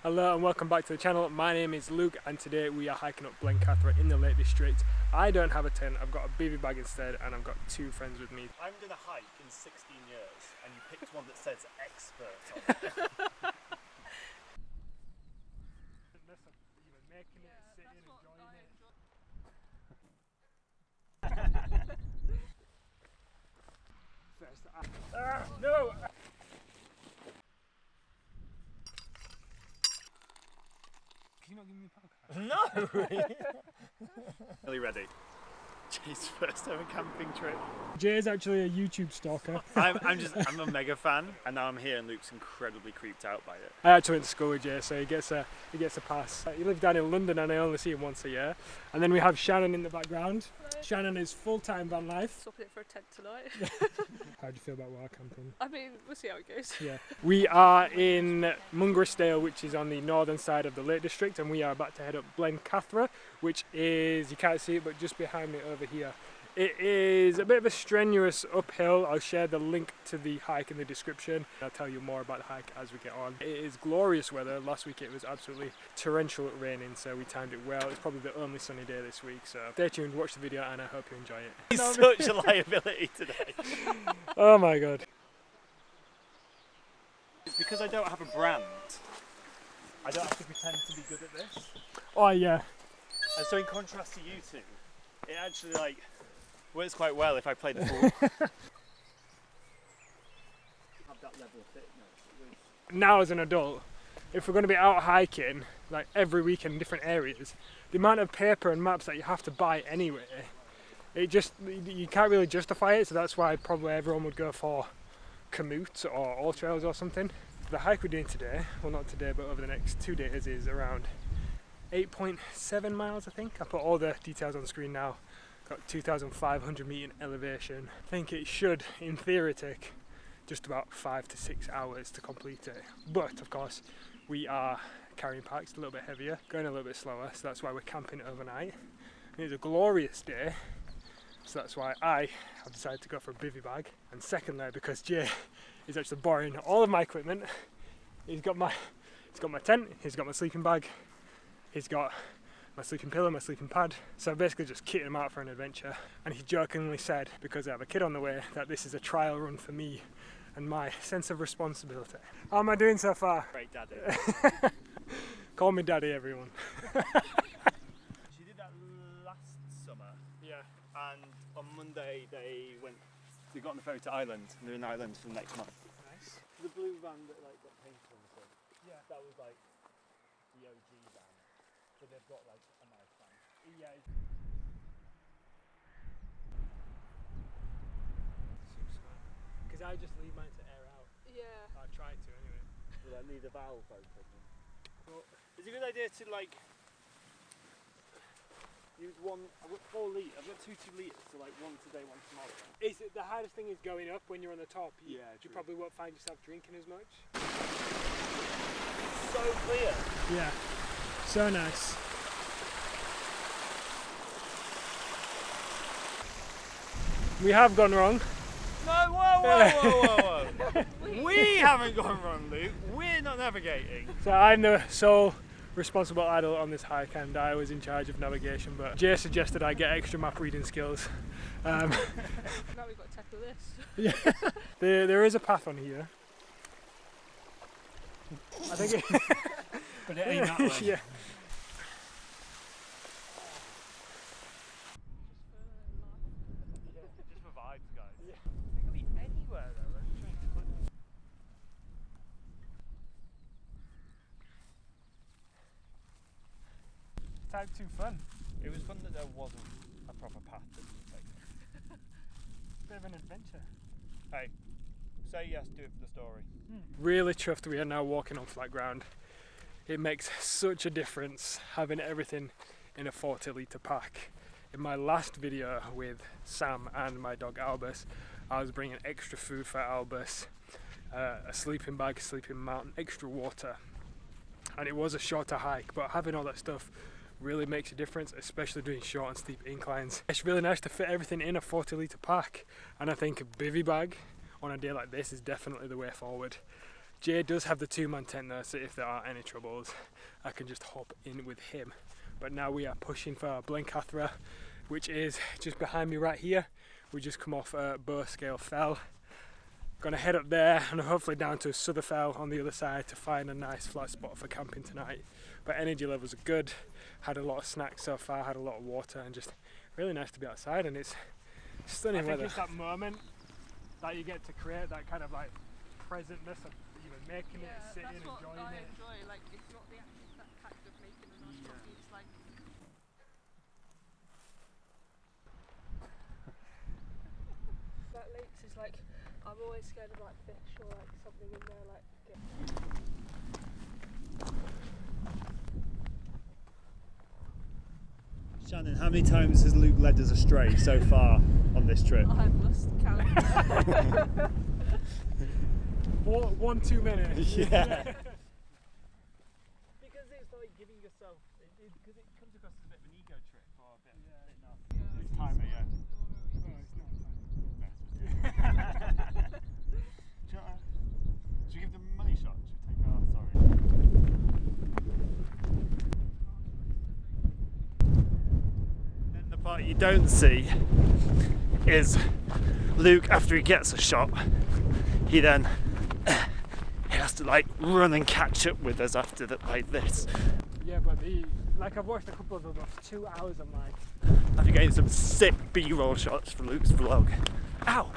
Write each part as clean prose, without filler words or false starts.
Hello and welcome back to the channel. My name is Luke and today we are hiking up Blencathra in the Lake District. I don't have a tent, I've got a Bivy bag instead and I've got two friends with me. I'm going to hike in 16 years and you picked one that says expert on it. Listen, you were making it, sitting, enjoying it. First, no! Can you not give me a podcast? No! Really ready? Jay's first ever camping trip. Jay is actually a YouTube stalker. I'm a mega fan and now I'm here and Luke's incredibly creeped out by it. I actually went to school with Jay, so he gets a pass. He lives down in London and I only see him once a year. And then we have Shannon in the background. Hello. Shannon is full-time van life. Swapping it for a tent tonight. How do you feel about wild camping? I mean, we'll see how it goes. Yeah. We are in Mungristale, which is on the northern side of the Lake District, and we are about to head up Blencathra, which is, you can't see it, but just behind me over here. It is a bit of a strenuous uphill. I'll share the link to the hike in the description. I'll tell you more about the hike as we get on. It is glorious weather. Last week it was absolutely torrential raining, so we timed it well. It's probably the only sunny day this week, so stay tuned, watch the video, and I hope you enjoy it. He's such a liability today. Oh my god. It's because I don't have a brand. I don't have to pretend to be good at this. Oh yeah. And so in contrast to you two, it actually works quite well if I play the fool. Have that level of fitness. Now as an adult, if we're going to be out hiking like every week in different areas, the amount of paper and maps that you have to buy anyway, you can't really justify it, so that's why probably everyone would go for Komoot or All Trails or something. The hike we're doing today, well not today but over the next 2 days, is around 8.7 miles I think. I put all the details on the screen now. Got 2,500 metre elevation. I think it should, in theory, take just about 5 to 6 hours to complete it. But of course, we are carrying packs a little bit heavier, going a little bit slower, so that's why we're camping overnight. And it's a glorious day, so that's why I have decided to go for a bivy bag. And secondly, because Jay is actually borrowing all of my equipment. He's got my tent, he's got my sleeping bag, he's got my sleeping pillow, my sleeping pad. So I basically just kitted him out for an adventure. And he jokingly said, because I have a kid on the way, that this is a trial run for me and my sense of responsibility. How am I doing so far? Great daddy. Call me daddy, everyone. She did that last summer. Yeah. And on Monday they got on the ferry to Ireland and they're in Ireland for the next month. Nice. The blue van that got painted on the front. Yeah. That was the OG van. So they've got a nice van. Yeah. Because I just leave mine to air out. Yeah. I try to anyway. Will I need a valve open? It's a good idea to use one. I've got 4 litres. I've got 2 litres, so one today, one tomorrow. Is it the hardest thing is going up when you're on the top? You True. probably won't find yourself drinking as much. So clear. Yeah. So nice. We have gone wrong. No, whoa. We haven't gone wrong, Luke. We're not navigating. So I'm the sole responsible adult on this hike and I was in charge of navigation, but Jay suggested I get extra map reading skills. Now we've got to tackle this. Yeah. There is a path on here. I think it But it ain't that way. yeah. Just for vibes, guys. Yeah. It could be anywhere though. Let's try and click. Type 2 fun. It was fun that there wasn't a proper path that we could take. Bit of an adventure. Hey, say yes, do it for the story. Really chuffed we are now walking on flat ground. It makes such a difference having everything in a 40 litre pack. In my last video with Sam and my dog Albus, I was bringing extra food for Albus, a sleeping bag, sleeping mountain, extra water, and it was a shorter hike, but having all that stuff really makes a difference, especially doing short and steep inclines. It's really nice to fit everything in a 40 litre pack, and I think a bivy bag on a day like this is definitely the way forward. Jay does have the 2-man tent though, so if there are any troubles, I can just hop in with him. But now we are pushing for Blencathra, which is just behind me right here. We just come off Burscale Fell. Gonna head up there and hopefully down to Sutherfell on the other side to find a nice flat spot for camping tonight. But energy levels are good. Had a lot of snacks so far, had a lot of water, and just really nice to be outside, and it's stunning weather. I think it's that moment that you get to create, that kind of like presentness of even making it, sitting, enjoying it. I enjoy, like it's not the actual fact of making a nice coffee, it's like that lakes is like, I'm always scared of like fish or like something in there like Shannon, how many times has Luke led us astray so far on this trip? I've lost count. One too many. Yeah. Because it's like giving yourself, because it comes across as a bit of an ego trip or a bit not. It's timer, yeah. Oh, it's not Should we give them a money shot? Should we take our, sorry. Then the part you don't see is Luke, after he gets a shot, he then he has to like run and catch up with us after that, like this. Yeah, but like I've watched a couple of them for 2 hours. I'm like, After getting some sick B-roll shots for Luke's vlog. Ow!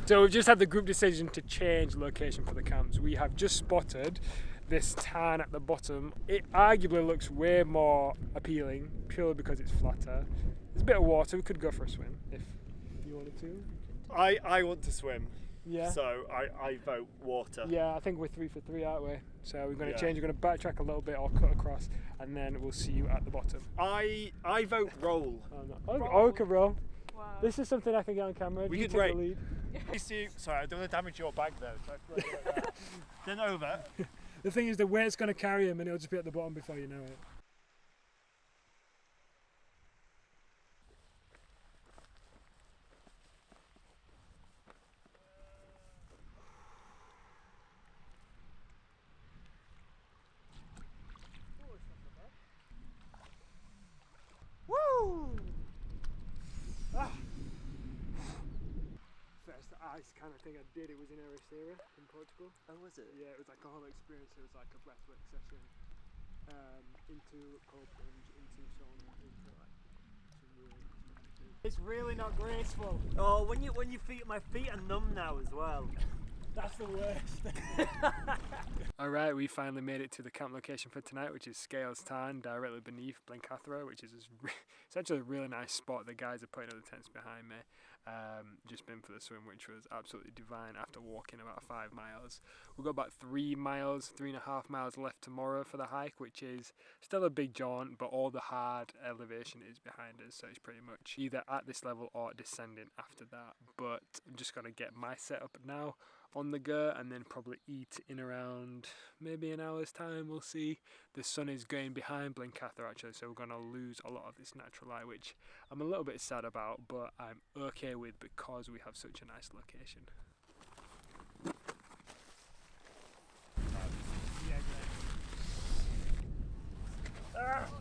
so we've just had the group decision to change location for the camps. We have just spotted this tarn at the bottom. It arguably looks way more appealing purely because it's flatter. There's a bit of water. We could go for a swim if you wanted to. I want to swim. Yeah. So I vote water. Yeah, I think we're 3 for 3, aren't we? So we're going to Yeah. change. We're going to backtrack a little bit or cut across, and then we'll see you at the bottom. I vote roll. Oh, okay, bro. wow. This is something I can get on camera. We You could take rate. the lead. Sorry, I don't want to damage your bag though. So I throw it like that. Then over. The thing is, the weight's going to carry him, and he'll just be at the bottom before you know it. Woo! First ice kind of thing I did, it was in Ericeira in Portugal. Oh, was it? Yeah, it was like a whole experience. It was like a breathwork session into cold plunge, into sauna, into like some really nice things. It's really not graceful. Oh, when my feet are numb now as well. That's the worst. Alright, we finally made it to the camp location for tonight, which is Scales Tarn, directly beneath Blencathra, which is it's actually a really nice spot. The guys are putting up the tents behind me. Just been for the swim, which was absolutely divine after walking about 5 miles. We've got about 3.5 miles left tomorrow for the hike, which is still a big jaunt, but all the hard elevation is behind us, so it's pretty much either at this level or descending after that. But I'm just going to get my setup now on the go and then probably eat in around maybe an hour's time. We'll see. The sun is going behind Blencathra actually, so we're going to lose a lot of this natural light, which I'm a little bit sad about, but I'm okay with because we have such a nice location.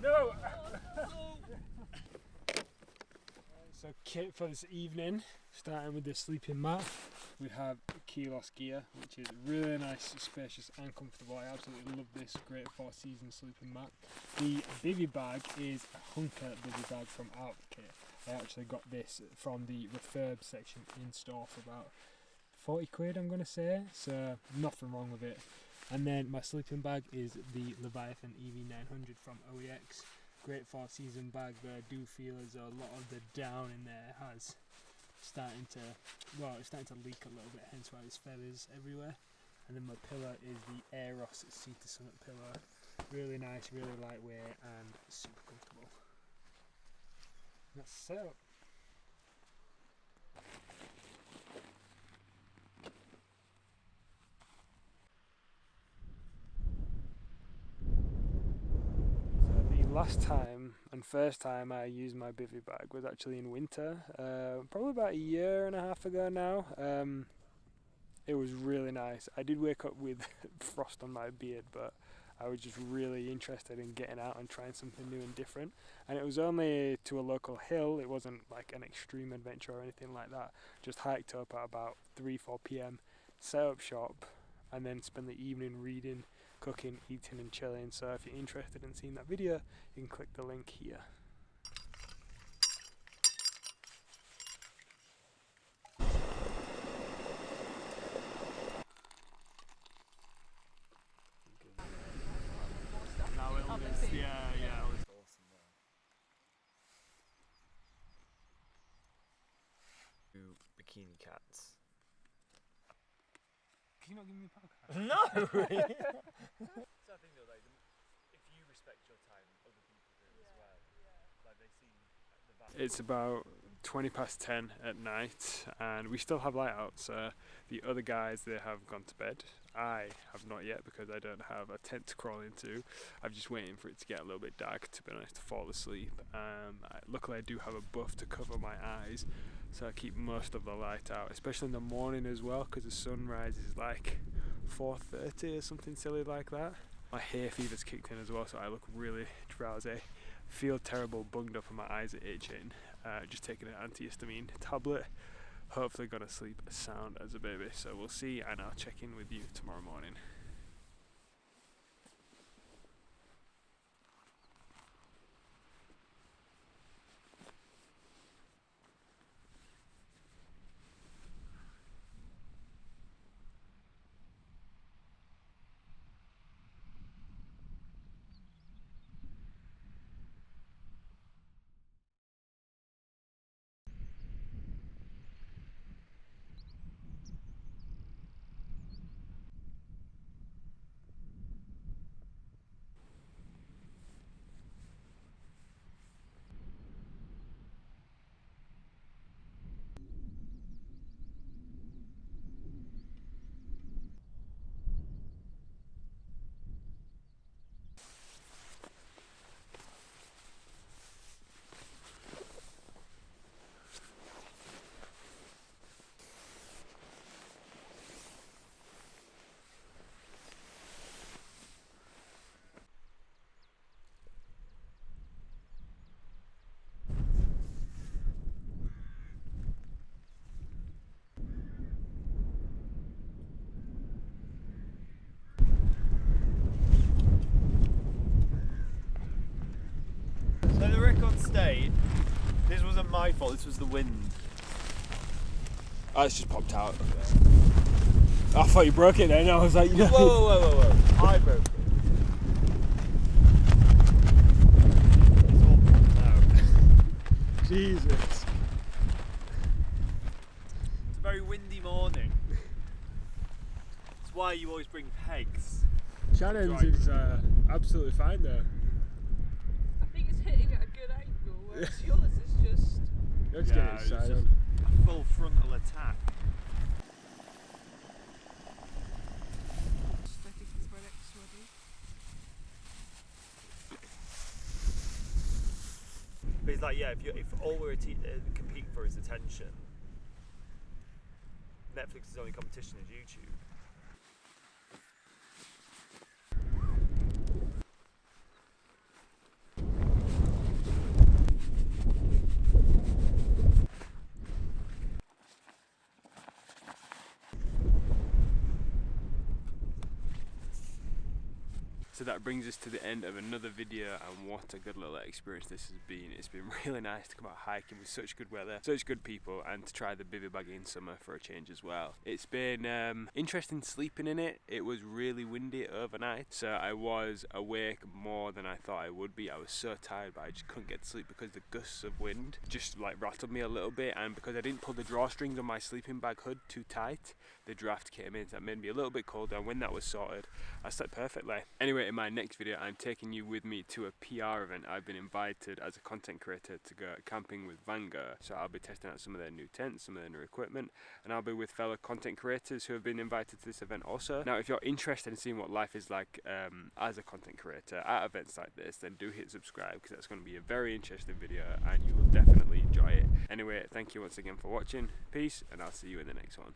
No! So kit for this evening, starting with the sleeping mat, we have Kilos gear, which is really nice, spacious and comfortable. I absolutely love this great 4-season sleeping mat. The Bivy bag is a Hunker Bivy bag from Kit. I actually got this from the refurb section in store for about 40 quid, I'm going to say, so nothing wrong with it. And then my sleeping bag is the Leviathan EV900 from OEX. Great 4-season bag, but I do feel as though a lot of the down in there has it's starting to leak a little bit, hence why there's feathers everywhere. And then my pillow is the Aeros Sea to Summit pillow. Really nice, really lightweight and super comfortable. That's so. Last time and first time I used my Bivy bag was actually in winter, probably about 1.5 years ago now. It was really nice. I did wake up with frost on my beard, but I was just really interested in getting out and trying something new and different. And it was only to a local hill. It wasn't like an extreme adventure or anything like that. Just hiked up at about 3-4 p.m, set up shop, and then spend the evening reading, cooking, eating and chilling. So if you're interested in seeing that video, you can click the link here. Bikini cats. Can you not give me a podcast? No! So I think that like, if you respect your time, other people do as well. Like they see the value. It's about 10:20 at night and we still have light out, so the other guys, they have gone to bed. I have not yet because I don't have a tent to crawl into. I'm just waiting for it to get a little bit dark, to be honest, to fall asleep. Luckily I do have a buff to cover my eyes, so I keep most of the light out, especially in the morning as well, because the sun rises like 4:30 or something silly like that. My hay fever's kicked in as well, so I look really drowsy. Feel terrible, bunged up, and my eyes are itching. Just taking an antihistamine tablet. Hopefully gonna sleep as sound as a baby. So we'll see, and I'll check in with you tomorrow morning. So the record stayed. This wasn't my fault, this was the wind. Oh, it's just popped out. I thought you broke it then. I was like, you know. Whoa. I broke it. It's all popped out. Jesus. It's a very windy morning. That's why you always bring pegs. Shannon's is absolutely fine though. I think it's hitting at a good angle, whereas yours is just... Let's get it inside on. A full frontal attack. I think it's my next sweaty. But it's like, yeah, if all we're competing for is attention, Netflix's only competition is YouTube. So that brings us to the end of another video, and what a good little experience this has been. It's been really nice to come out hiking with such good weather, such good people, and to try the Bivy buggy in summer for a change as well. It's been interesting sleeping in it. It was really windy overnight, so I was awake more than I thought I would be. I was so tired, but I just couldn't get to sleep because the gusts of wind just like rattled me a little bit, and because I didn't pull the drawstrings on my sleeping bag hood too tight, the draft came in, so that made me a little bit colder, and when that was sorted, I slept perfectly. Anyway, in my next video, I'm taking you with me to a PR event. I've been invited as a content creator to go camping with Vanguard. So I'll be testing out some of their new tents, some of their new equipment, and I'll be with fellow content creators who have been invited to this event also. Now, if you're interested in seeing what life is like as a content creator at events like this, then do hit subscribe, because that's going to be a very interesting video and you will definitely enjoy it. Anyway, thank you once again for watching. Peace, and I'll see you in the next one.